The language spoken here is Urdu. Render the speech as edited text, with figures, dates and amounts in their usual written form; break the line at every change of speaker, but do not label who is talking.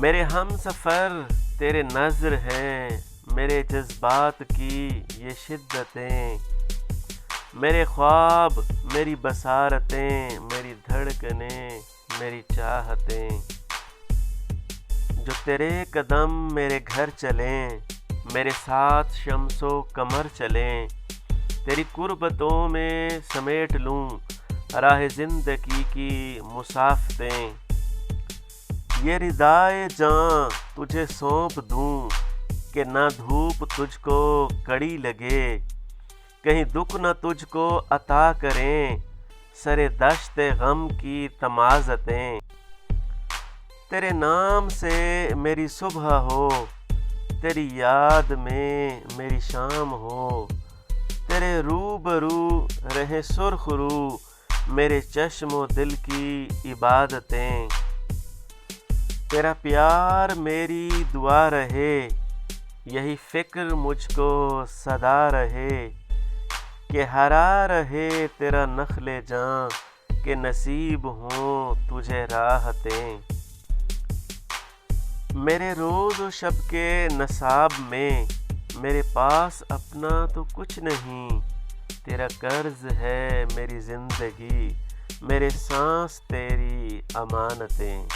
میرے ہم سفر تیرے نظر ہیں، میرے جذبات کی یہ شدتیں، میرے خواب میری بصارتیں، میری دھڑکنیں میری چاہتیں، جو تیرے قدم میرے گھر چلیں، میرے ساتھ شمس و قمر چلیں، تیری قربتوں میں سمیٹ لوں راہ زندگی کی مسافتیں، یہ ردائے جاں تجھے سونپ دوں کہ نہ دھوپ تجھ کو کڑی لگے، کہیں دکھ نہ تجھ کو عطا کریں سرے دشت غم کی تمازتیں، تیرے نام سے میری صبح ہو، تیری یاد میں میری شام ہو، تیرے روبرو رہے سرخ رو میرے چشم و دل کی عبادتیں، تیرا پیار میری دعا رہے، یہی فکر مجھ کو صدا رہے، کہ ہرا رہے تیرا نخل جاں کہ نصیب ہوں تجھے راحتیں، میرے روز و شب کے نصاب میں میرے پاس اپنا تو کچھ نہیں، تیرا قرض ہے میری زندگی، میرے سانس تیری امانتیں۔